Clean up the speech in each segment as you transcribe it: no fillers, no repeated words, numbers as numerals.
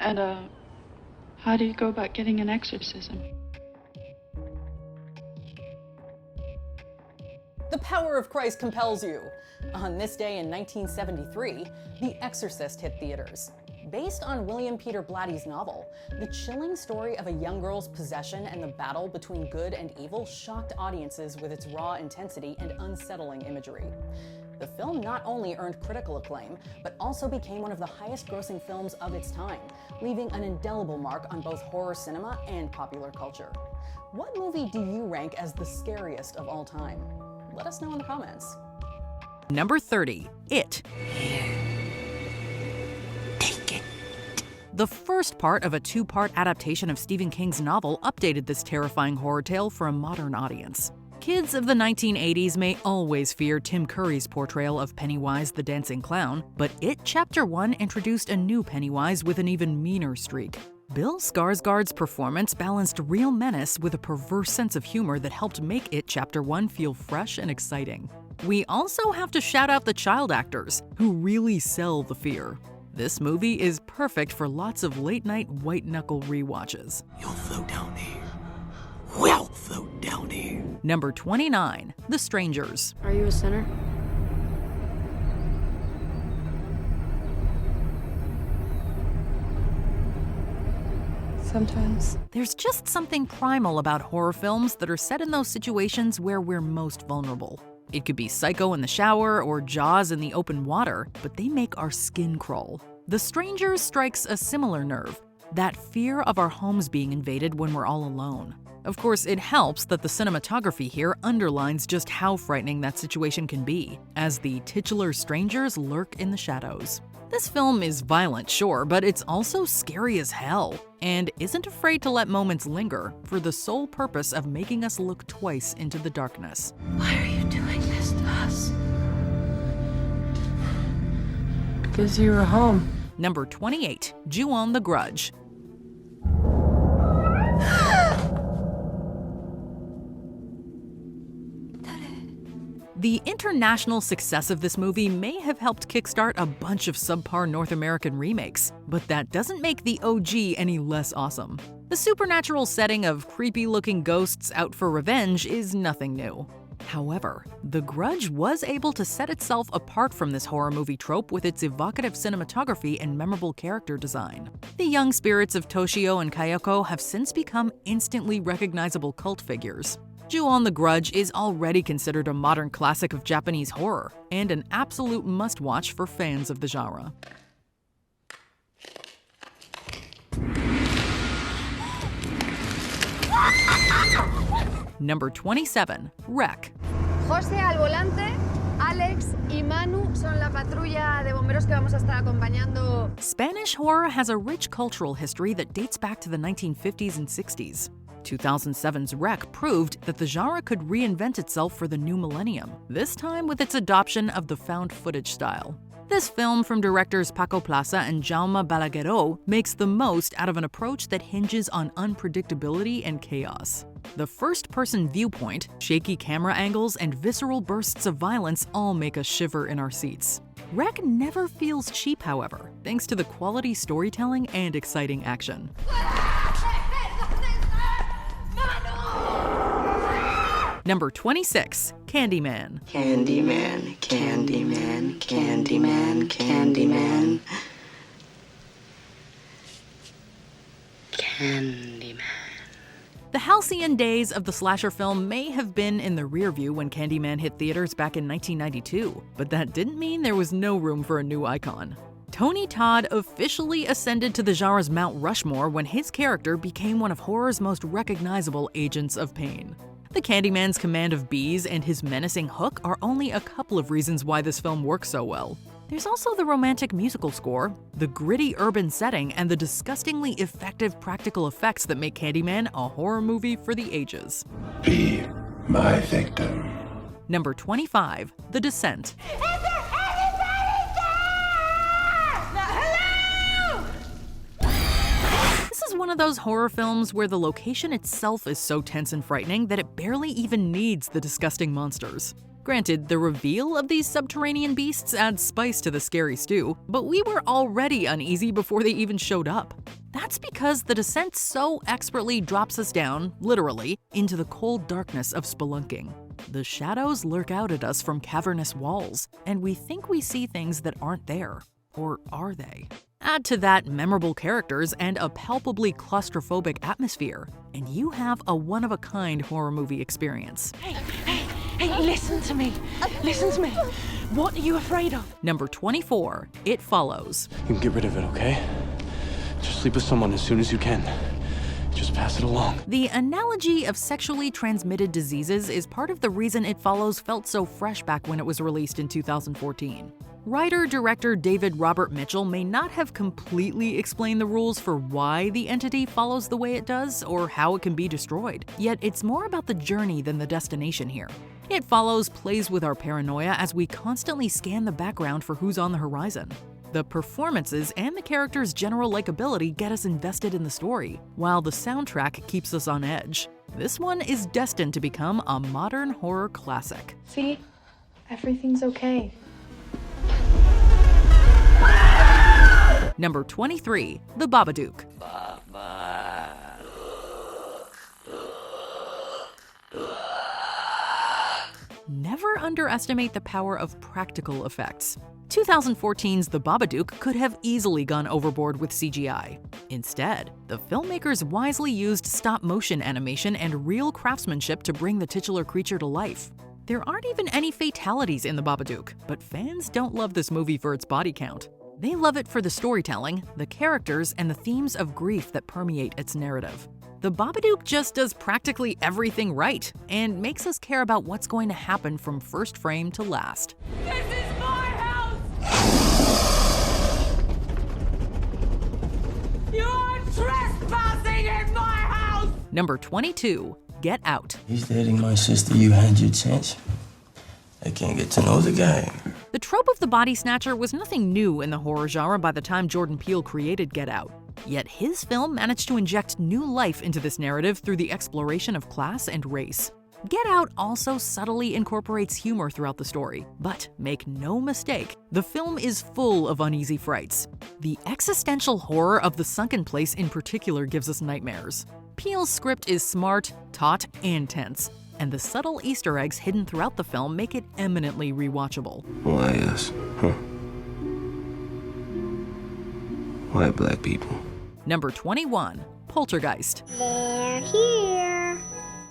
And, how do you go about getting an exorcism? The power of Christ compels you. On this day in 1973, The Exorcist hit theaters. Based on William Peter Blatty's novel, the chilling story of a young girl's possession and the battle between good and evil shocked audiences with its raw intensity and unsettling imagery. The film not only earned critical acclaim, but also became one of the highest-grossing films of its time, leaving an indelible mark on both horror cinema and popular culture. What movie do you rank as the scariest of all time? Let us know in the comments. Number 30, It. The first part of a two-part adaptation of Stephen King's novel updated this terrifying horror tale for a modern audience. Kids of the 1980s may always fear Tim Curry's portrayal of Pennywise the Dancing Clown, but It Chapter 1 introduced a new Pennywise with an even meaner streak. Bill Skarsgård's performance balanced real menace with a perverse sense of humor that helped make It Chapter 1 feel fresh and exciting. We also have to shout out the child actors, who really sell the fear. This movie is perfect for lots of late-night white-knuckle rewatches. You'll float down here. We'll float down here. Number 29, The Strangers. Are you a sinner? Sometimes. There's just something primal about horror films that are set in those situations where we're most vulnerable. It could be Psycho in the shower or Jaws in the open water, but they make our skin crawl. The Strangers strikes a similar nerve, that fear of our homes being invaded when we're all alone. Of course, it helps that the cinematography here underlines just how frightening that situation can be, as the titular strangers lurk in the shadows. This film is violent, sure, but it's also scary as hell, and isn't afraid to let moments linger for the sole purpose of making us look twice into the darkness. Why are you doing this to us? Because you were home. Number 28, Ju-on the Grudge. The international success of this movie may have helped kickstart a bunch of subpar North American remakes, but that doesn't make the OG any less awesome. The supernatural setting of creepy-looking ghosts out for revenge is nothing new. However, The Grudge was able to set itself apart from this horror movie trope with its evocative cinematography and memorable character design. The young spirits of Toshio and Kayako have since become instantly recognizable cult figures. Ju-on the Grudge is already considered a modern classic of Japanese horror, and an absolute must-watch for fans of the genre. Number 27, Wreck. José al volante, Alex y Manu son la patrulla de bomberos que vamos a estar acompañando. Spanish horror has a rich cultural history that dates back to the 1950s and 60s. 2007's Wreck proved that the genre could reinvent itself for the new millennium, this time with its adoption of the found footage style. This film from directors Paco Plaza and Jaume Balagueró makes the most out of an approach that hinges on unpredictability and chaos. The first-person viewpoint, shaky camera angles, and visceral bursts of violence all make us shiver in our seats. Wreck never feels cheap, however, thanks to the quality storytelling and exciting action. Number 26, Candyman. Candyman, Candyman, Candyman, Candyman. Candyman. The halcyon days of the slasher film may have been in the rearview when Candyman hit theaters back in 1992, but that didn't mean there was no room for a new icon. Tony Todd officially ascended to the genre's Mount Rushmore when his character became one of horror's most recognizable agents of pain. The Candyman's command of bees and his menacing hook are only a couple of reasons why this film works so well. There's also the romantic musical score, the gritty urban setting, and the disgustingly effective practical effects that make Candyman a horror movie for the ages. Be my victim. Number 25, The Descent. This is one of those horror films where the location itself is so tense and frightening that it barely even needs the disgusting monsters. Granted, the reveal of these subterranean beasts adds spice to the scary stew, but we were already uneasy before they even showed up. That's because the descent so expertly drops us down, literally, into the cold darkness of spelunking. The shadows lurk out at us from cavernous walls, and we think we see things that aren't there. Or are they? Add to that memorable characters and a palpably claustrophobic atmosphere, and you have a one-of-a-kind horror movie experience. Hey, listen to me. Listen to me. What are you afraid of? Number 24, It Follows. You can get rid of it, okay? Just sleep with someone as soon as you can. Just pass it along. The analogy of sexually transmitted diseases is part of the reason It Follows felt so fresh back when it was released in 2014. Writer-director David Robert Mitchell may not have completely explained the rules for why the entity follows the way it does or how it can be destroyed, yet it's more about the journey than the destination here. It Follows plays with our paranoia as we constantly scan the background for who's on the horizon. The performances and the characters' general likability get us invested in the story, while the soundtrack keeps us on edge. This one is destined to become a modern horror classic. See? Everything's okay. Number 23, The Babadook. Never underestimate the power of practical effects. 2014's The Babadook could have easily gone overboard with CGI. Instead, the filmmakers wisely used stop-motion animation and real craftsmanship to bring the titular creature to life. There aren't even any fatalities in The Babadook, but fans don't love this movie for its body count. They love it for the storytelling, the characters, and the themes of grief that permeate its narrative. The Babadook just does practically everything right and makes us care about what's going to happen from first frame to last. This is my house! You're trespassing in my house! Number 22, Get Out. He's dating my sister. You had your chance. I can't get to know the guy. The trope of the body snatcher was nothing new in the horror genre by the time Jordan Peele created Get Out. Yet his film managed to inject new life into this narrative through the exploration of class and race. Get Out also subtly incorporates humor throughout the story, but make no mistake, the film is full of uneasy frights. The existential horror of the sunken place in particular gives us nightmares. Peele's script is smart, taut, and tense, and the subtle Easter eggs hidden throughout the film make it eminently rewatchable. Why us? Why black people? Number 21, Poltergeist. They're here.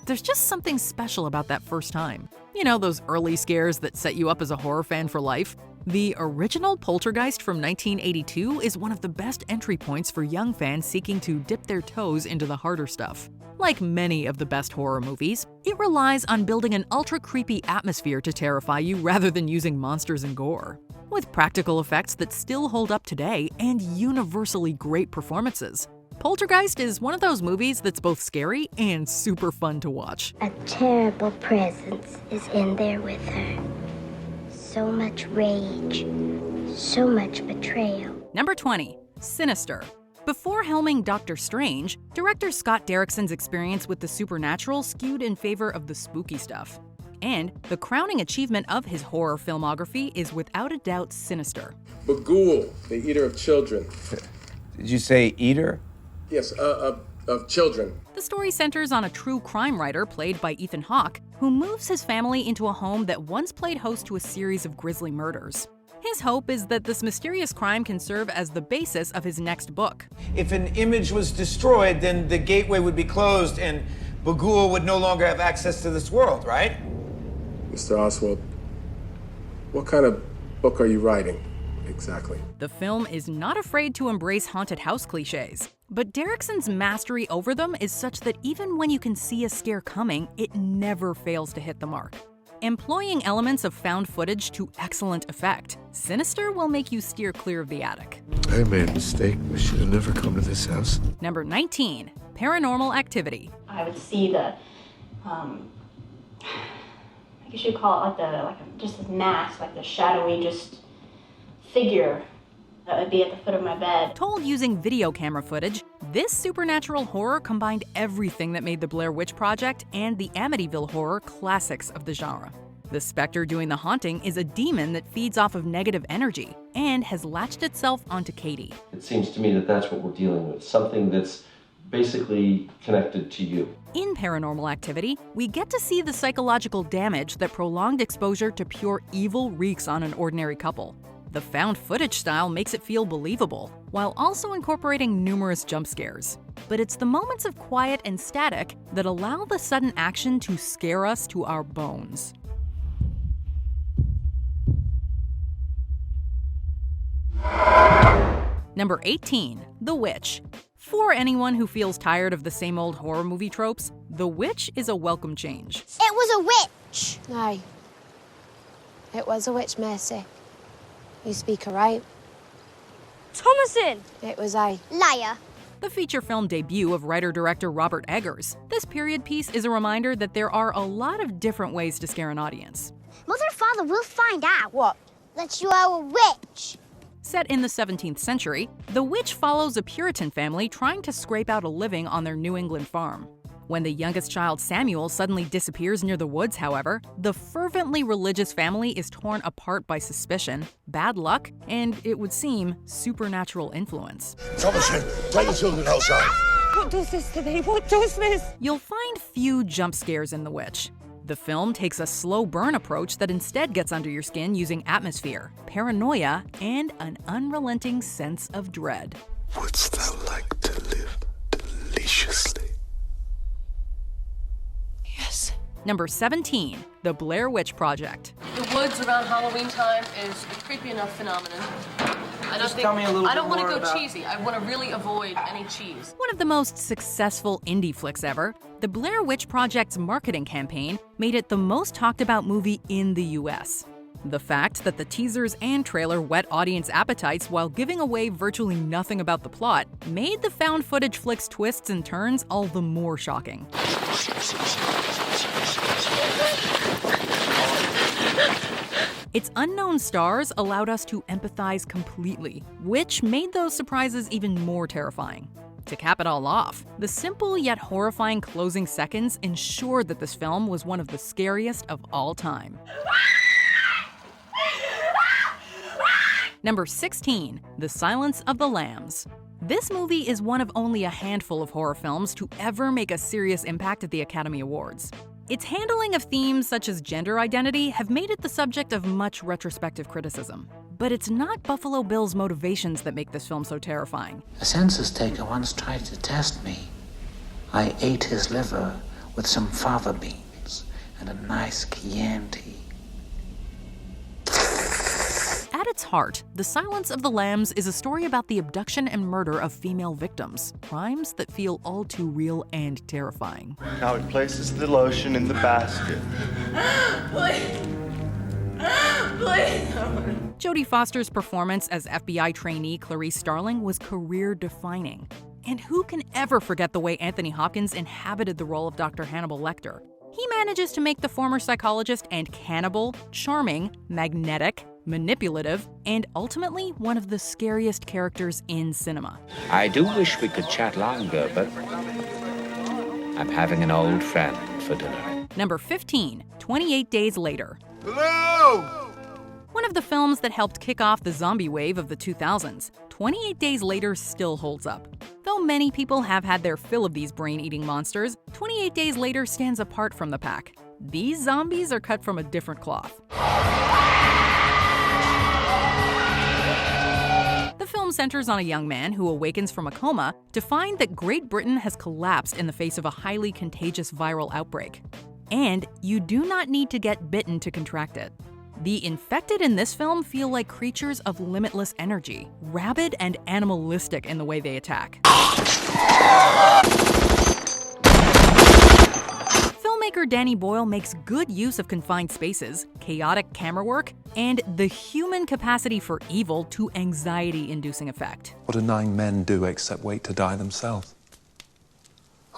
There's just something special about that first time. You know, those early scares that set you up as a horror fan for life? The original Poltergeist from 1982 is one of the best entry points for young fans seeking to dip their toes into the harder stuff. Like many of the best horror movies, it relies on building an ultra-creepy atmosphere to terrify you rather than using monsters and gore. With practical effects that still hold up today and universally great performances, Poltergeist is one of those movies that's both scary and super fun to watch. A terrible presence is in there with her. So much rage, so much betrayal. Number 20, Sinister. Before helming Doctor Strange, director Scott Derrickson's experience with the supernatural skewed in favor of the spooky stuff. And the crowning achievement of his horror filmography is without a doubt Sinister. Bagul, the eater of children. Did you say eater? Yes, of children. The story centers on a true crime writer played by Ethan Hawke, who moves his family into a home that once played host to a series of grisly murders. His hope is that this mysterious crime can serve as the basis of his next book. If an image was destroyed, then the gateway would be closed and Bagul would no longer have access to this world, right? Mr. Oswald, what kind of book are you writing, exactly? The film is not afraid to embrace haunted house cliches, but Derrickson's mastery over them is such that even when you can see a scare coming, it never fails to hit the mark. Employing elements of found footage to excellent effect, Sinister will make you steer clear of the attic. I made a mistake. We should have never come to this house. Number 19, Paranormal Activity. I would see the, I guess you'd call it just this mask, like the shadowy just figure that would be at the foot of my bed. Told using video camera footage, this supernatural horror combined everything that made the Blair Witch Project and the Amityville horror classics of the genre. The specter doing the haunting is a demon that feeds off of negative energy and has latched itself onto Katie. It seems to me that that's what we're dealing with, something that's basically connected to you. In Paranormal Activity, we get to see the psychological damage that prolonged exposure to pure evil wreaks on an ordinary couple. The found footage style makes it feel believable, while also incorporating numerous jump scares. But it's the moments of quiet and static that allow the sudden action to scare us to our bones. Number 18, The Witch. For anyone who feels tired of the same old horror movie tropes, The Witch is a welcome change. It was a witch. Aye. It was a witch, Mercy. You speak her right. Thomason. It was I. Liar. The feature film debut of writer-director Robert Eggers, this period piece is a reminder that there are a lot of different ways to scare an audience. Mother and Father will find out. What? That you are a witch. Set in the 17th century, The Witch follows a Puritan family trying to scrape out a living on their New England farm. When the youngest child, Samuel, suddenly disappears near the woods, however, the fervently religious family is torn apart by suspicion, bad luck, and, it would seem, supernatural influence. Thomason, take the children outside. What does this to me? What does this? You'll find few jump scares in The Witch. The film takes a slow burn approach that instead gets under your skin using atmosphere, paranoia, and an unrelenting sense of dread. Wouldst thou like to live deliciously? Yes. Number 17, The Blair Witch Project. The woods around Halloween time is a creepy enough phenomenon. I don't want to go cheesy. I want to really avoid any cheese. One of the most successful indie flicks ever, the Blair Witch Project's marketing campaign made it the most talked about movie in the US. The fact that the teasers and trailer whet audience appetites while giving away virtually nothing about the plot made the found footage flick's twists and turns all the more shocking. Its unknown stars allowed us to empathize completely, which made those surprises even more terrifying. To cap it all off, the simple yet horrifying closing seconds ensured that this film was one of the scariest of all time. Number 16, The Silence of the Lambs. This movie is one of only a handful of horror films to ever make a serious impact at the Academy Awards. Its handling of themes such as gender identity have made it the subject of much retrospective criticism. But it's not Buffalo Bill's motivations that make this film so terrifying. A census taker once tried to test me. I ate his liver with some fava beans and a nice Chianti. At its heart, The Silence of the Lambs is a story about the abduction and murder of female victims, crimes that feel all too real and terrifying. Now he places the lotion in the basket. Please. Please. Jodie Foster's performance as FBI trainee Clarice Starling was career-defining. And who can ever forget the way Anthony Hopkins inhabited the role of Dr. Hannibal Lecter? He manages to make the former psychologist and cannibal charming, magnetic, manipulative, and ultimately one of the scariest characters in cinema. I do wish we could chat longer, but I'm having an old friend for dinner. Number 15, 28 Days Later. Hello! One of the films that helped kick off the zombie wave of the 2000s, 28 Days Later still holds up. Though many people have had their fill of these brain-eating monsters, 28 Days Later stands apart from the pack. These zombies are cut from a different cloth. The film centers on a young man who awakens from a coma to find that Great Britain has collapsed in the face of a highly contagious viral outbreak. And you do not need to get bitten to contract it. The infected in this film feel like creatures of limitless energy, rabid and animalistic in the way they attack. Filmmaker Danny Boyle makes good use of confined spaces, chaotic camera work, and the human capacity for evil to anxiety-inducing effect. What do 9 men do except wait to die themselves?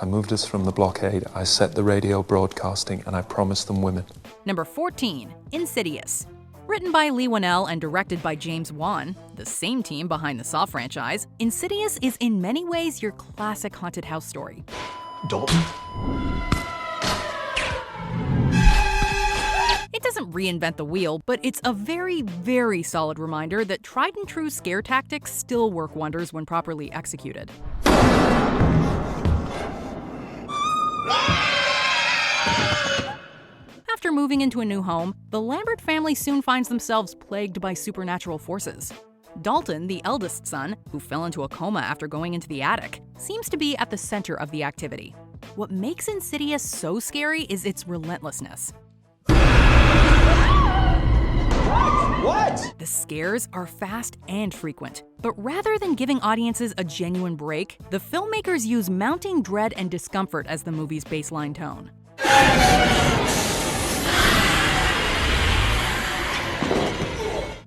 I moved us from the blockade, I set the radio broadcasting, and I promised them women. Number 14, Insidious. Written by Lee Whannell and directed by James Wan, the same team behind the Saw franchise, Insidious is in many ways your classic haunted house story. Dalton? It's doesn't reinvent the wheel, but it's a very, very solid reminder that tried and true scare tactics still work wonders when properly executed. After moving into a new home, the Lambert family soon finds themselves plagued by supernatural forces. Dalton, the eldest son, who fell into a coma after going into the attic, seems to be at the center of the activity. What makes Insidious so scary is its relentlessness. What? The scares are fast and frequent, but rather than giving audiences a genuine break, the filmmakers use mounting dread and discomfort as the movie's baseline tone.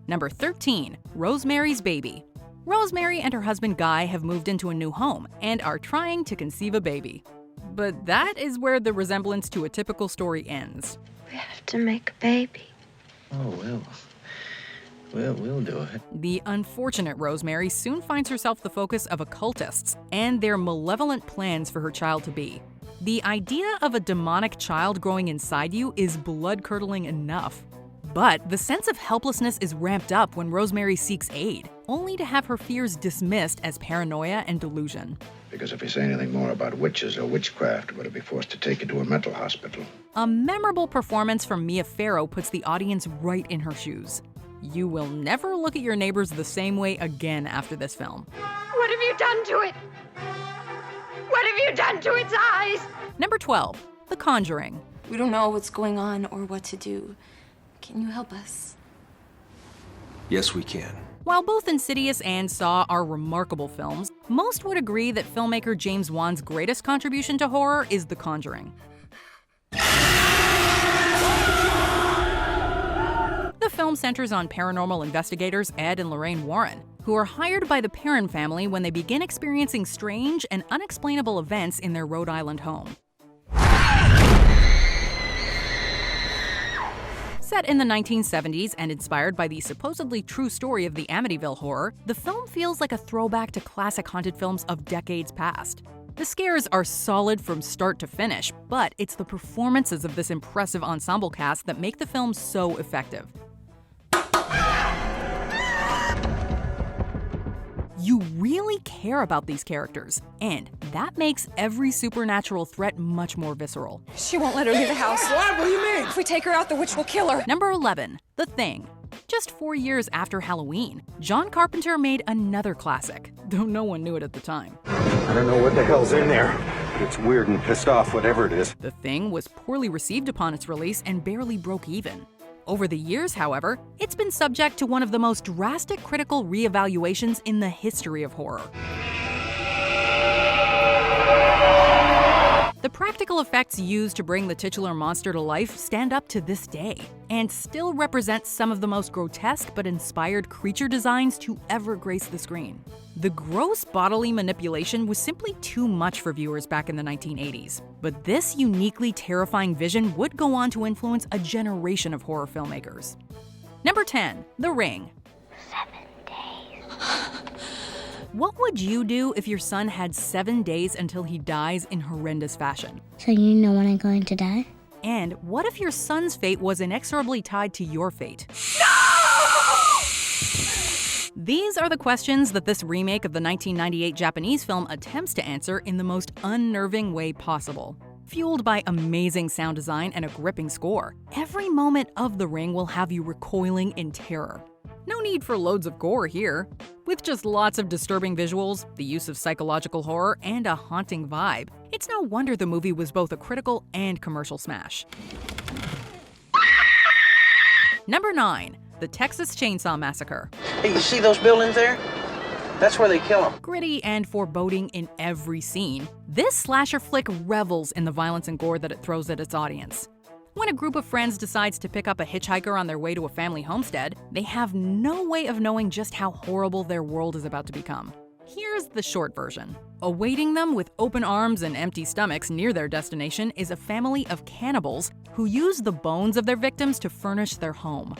Number 13, Rosemary's Baby. Rosemary and her husband Guy have moved into a new home and are trying to conceive a baby. But that is where the resemblance to a typical story ends. We have to make a baby. Oh, we'll do it. The unfortunate Rosemary soon finds herself the focus of occultists and their malevolent plans for her child to be. The idea of a demonic child growing inside you is blood-curdling enough. But the sense of helplessness is ramped up when Rosemary seeks aid, only to have her fears dismissed as paranoia and delusion. Because if we say anything more about witches or witchcraft, we'll be forced to take you to a mental hospital. A memorable performance from Mia Farrow puts the audience right in her shoes. You will never look at your neighbors the same way again after this film. What have you done to it? What have you done to its eyes? Number 12, The Conjuring. We don't know what's going on or what to do. Can you help us? Yes, we can. While both Insidious and Saw are remarkable films, most would agree that filmmaker James Wan's greatest contribution to horror is The Conjuring. The film centers on paranormal investigators Ed and Lorraine Warren, who are hired by the Perron family when they begin experiencing strange and unexplainable events in their Rhode Island home. Set in the 1970s and inspired by the supposedly true story of the Amityville Horror, the film feels like a throwback to classic haunted films of decades past. The scares are solid from start to finish, but it's the performances of this impressive ensemble cast that make the film so effective. You really care about these characters, and that makes every supernatural threat much more visceral. She won't let her leave the house. What? What do you mean? If we take her out, the witch will kill her. Number 11, The Thing. Just 4 years after Halloween, John Carpenter made another classic, though no one knew it at the time. I don't know what the hell's in there, but it's weird and pissed off, whatever it is. The Thing was poorly received upon its release and barely broke even. Over the years, however, it's been subject to one of the most drastic critical reevaluations in the history of horror. The practical effects used to bring the titular monster to life stand up to this day, and still represent some of the most grotesque but inspired creature designs to ever grace the screen. The gross bodily manipulation was simply too much for viewers back in the 1980s, but this uniquely terrifying vision would go on to influence a generation of horror filmmakers. Number 10, The Ring. 7 days. What would you do if your son had 7 days until he dies in horrendous fashion? So you know when I'm going to die? And what if your son's fate was inexorably tied to your fate? These are the questions that this remake of the 1998 Japanese film attempts to answer in the most unnerving way possible. Fueled by amazing sound design and a gripping score, every moment of The Ring will have you recoiling in terror. No need for loads of gore here. With just lots of disturbing visuals, the use of psychological horror, and a haunting vibe, it's no wonder the movie was both a critical and commercial smash. Number 9, The Texas Chainsaw Massacre. Hey, you see those buildings there? That's where they kill them. Gritty and foreboding in every scene, this slasher flick revels in the violence and gore that it throws at its audience. When a group of friends decides to pick up a hitchhiker on their way to a family homestead, they have no way of knowing just how horrible their world is about to become. Here's the short version. Awaiting them with open arms and empty stomachs near their destination is a family of cannibals who use the bones of their victims to furnish their home.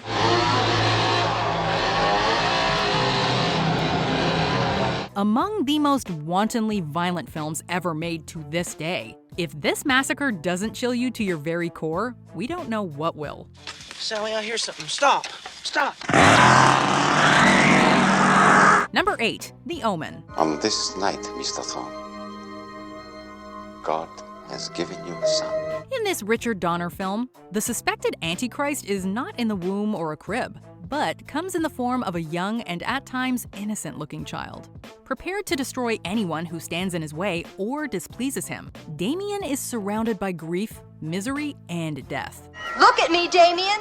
among the most wantonly violent films ever made to this day. If this Massacre doesn't chill you to your very core, we don't know what will. Sally, I hear something. Stop! Stop! Number 8. The Omen. On this night, Mr. Thorne, God has given you a son. In this Richard Donner film, the suspected Antichrist is not in the womb or a crib, but comes in the form of a young and at times innocent-looking child. Prepared to destroy anyone who stands in his way or displeases him, Damien is surrounded by grief, misery, and death. Look at me, Damien!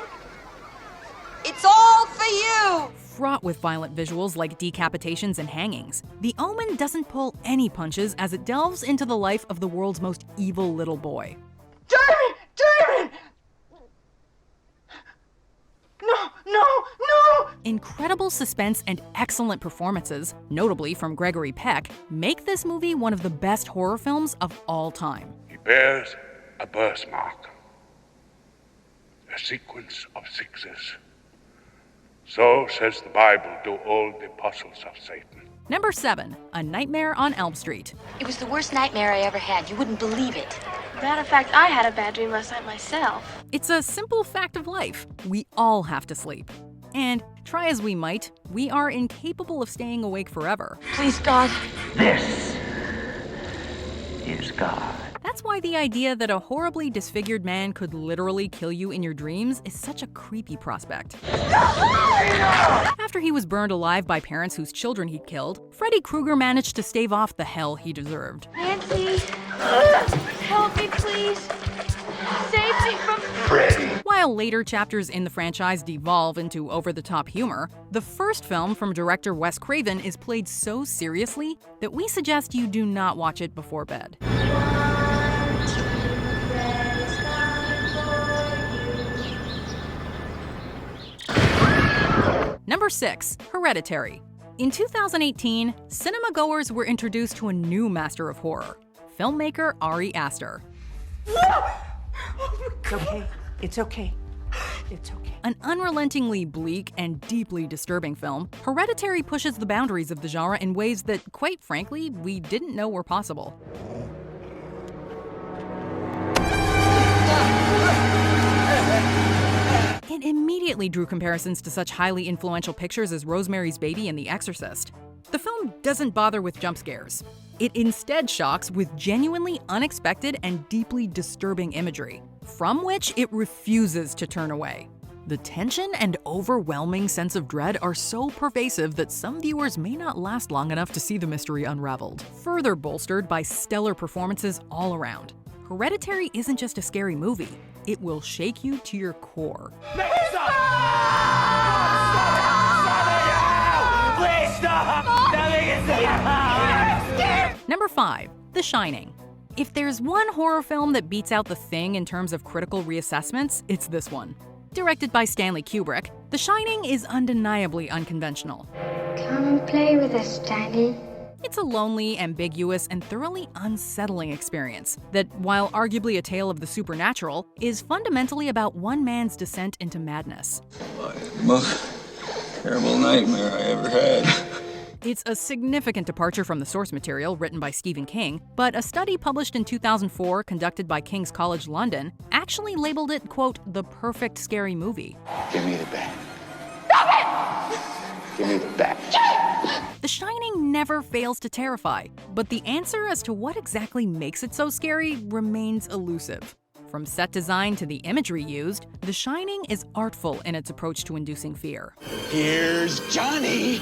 It's all for you! Fraught with violent visuals like decapitations and hangings, The Omen doesn't pull any punches as it delves into the life of the world's most evil little boy. Damien! Damien! No! Incredible suspense and excellent performances, notably from Gregory Peck, make this movie one of the best horror films of all time. He bears a birthmark, a sequence of sixes. So says the Bible to all the apostles of Satan. Number 7. A Nightmare on Elm Street. It was the worst nightmare I ever had. You wouldn't believe it. Matter of fact, I had a bad dream last night myself. It's a simple fact of life. We all have to sleep. And try as we might, we are incapable of staying awake forever. Please, God. This is God. That's why the idea that a horribly disfigured man could literally kill you in your dreams is such a creepy prospect. After he was burned alive by parents whose children he'd killed, Freddy Krueger managed to stave off the hell he deserved. Nancy, help me, please. Save me from Freddy. While later chapters in the franchise devolve into over-the-top humor, the first film from director Wes Craven is played so seriously that we suggest you do not watch it before bed. Number 6. Hereditary. In 2018, cinema goers were introduced to a new master of horror, filmmaker Ari Aster. It's okay. It's okay. It's okay. An unrelentingly bleak and deeply disturbing film, Hereditary pushes the boundaries of the genre in ways that, quite frankly, we didn't know were possible. It immediately drew comparisons to such highly influential pictures as Rosemary's Baby and The Exorcist. The film doesn't bother with jump scares. It instead shocks with genuinely unexpected and deeply disturbing imagery, from which it refuses to turn away. The tension and overwhelming sense of dread are so pervasive that some viewers may not last long enough to see the mystery unraveled, further bolstered by stellar performances all around. Hereditary isn't just a scary movie, it will shake you to your core. Please stop! Number 5. The Shining. If there's one horror film that beats out The Thing in terms of critical reassessments, it's this one. Directed by Stanley Kubrick, The Shining is undeniably unconventional. Come and play with us, Daddy. It's a lonely, ambiguous, and thoroughly unsettling experience that, while arguably a tale of the supernatural, is fundamentally about one man's descent into madness. The most terrible nightmare I ever had. It's a significant departure from the source material written by Stephen King, but a study published in 2004 conducted by King's College London actually labeled it, quote, the perfect scary movie. Give me the bat. Stop it! Give me the bat. The Shining never fails to terrify, but the answer as to what exactly makes it so scary remains elusive. From set design to the imagery used, The Shining is artful in its approach to inducing fear. Here's Johnny!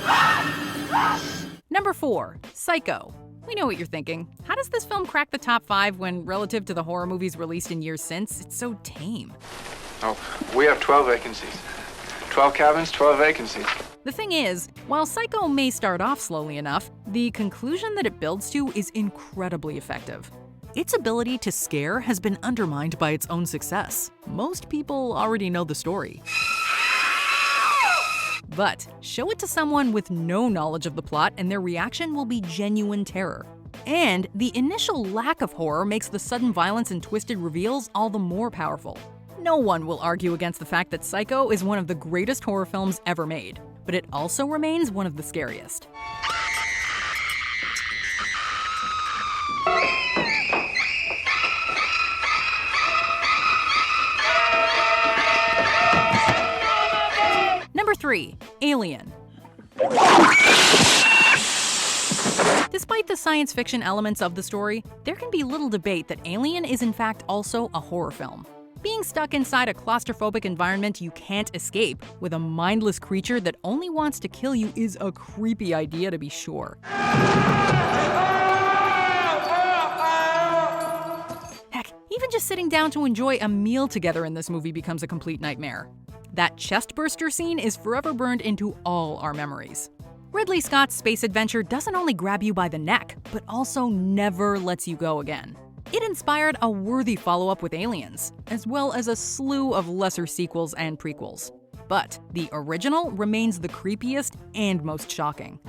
Number 4. Psycho. We know what you're thinking. How does this film crack the top 5 when, relative to the horror movies released in years since, it's so tame? Oh, we have 12 vacancies. 12 cabins, 12 vacancies. The thing is, while Psycho may start off slowly enough, the conclusion that it builds to is incredibly effective. Its ability to scare has been undermined by its own success. Most people already know the story. But show it to someone with no knowledge of the plot and their reaction will be genuine terror. And the initial lack of horror makes the sudden violence and twisted reveals all the more powerful. No one will argue against the fact that Psycho is one of the greatest horror films ever made, but it also remains one of the scariest. 3. Alien. Despite the science fiction elements of the story, there can be little debate that Alien is in fact also a horror film. Being stuck inside a claustrophobic environment you can't escape with a mindless creature that only wants to kill you is a creepy idea, to be sure. Heck, even just sitting down to enjoy a meal together in this movie becomes a complete nightmare. That chestburster scene is forever burned into all our memories. Ridley Scott's space adventure doesn't only grab you by the neck, but also never lets you go again. It inspired a worthy follow-up with Aliens, as well as a slew of lesser sequels and prequels. But the original remains the creepiest and most shocking.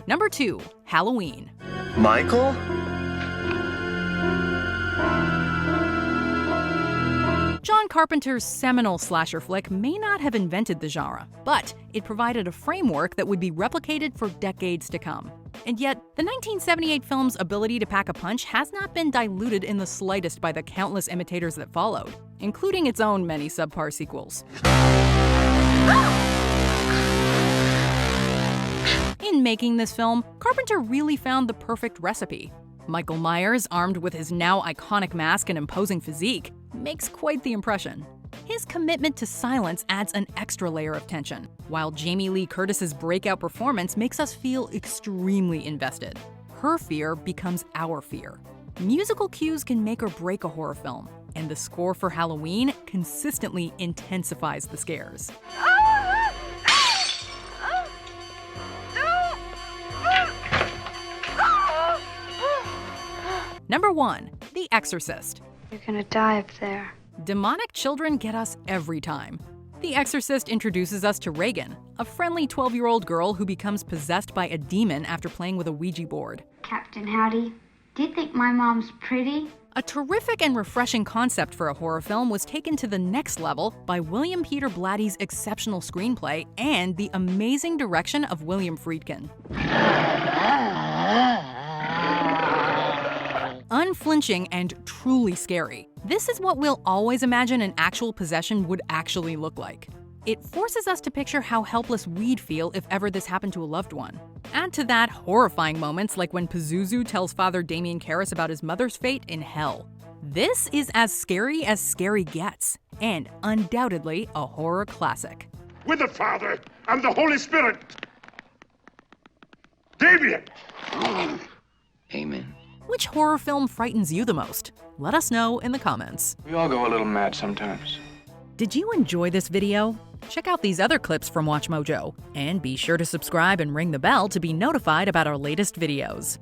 Number 2. Halloween. Michael? John Carpenter's seminal slasher flick may not have invented the genre, but it provided a framework that would be replicated for decades to come. And yet, the 1978 film's ability to pack a punch has not been diluted in the slightest by the countless imitators that followed, including its own many subpar sequels. In making this film, Carpenter really found the perfect recipe. Michael Myers, armed with his now iconic mask and imposing physique, makes quite the impression. His commitment to silence adds an extra layer of tension, while Jamie Lee Curtis's breakout performance makes us feel extremely invested. Her fear becomes our fear. Musical cues can make or break a horror film, and the score for Halloween consistently intensifies the scares. Number 1. The Exorcist. You're gonna die up there. Demonic children get us every time. The Exorcist introduces us to Reagan, a friendly 12-year-old girl who becomes possessed by a demon after playing with a Ouija board. Captain Howdy, do you think my mom's pretty? A terrific and refreshing concept for a horror film was taken to the next level by William Peter Blatty's exceptional screenplay and the amazing direction of William Friedkin. Unflinching and truly scary. This is what we'll always imagine an actual possession would actually look like. It forces us to picture how helpless we'd feel if ever this happened to a loved one. Add to that horrifying moments like when Pazuzu tells Father Damien Karras about his mother's fate in hell. This is as scary gets, and undoubtedly a horror classic. With the Father and the Holy Spirit. Damien! Amen. Which horror film frightens you the most? Let us know in the comments. We all go a little mad sometimes. Did you enjoy this video? Check out these other clips from WatchMojo, and be sure to subscribe and ring the bell to be notified about our latest videos.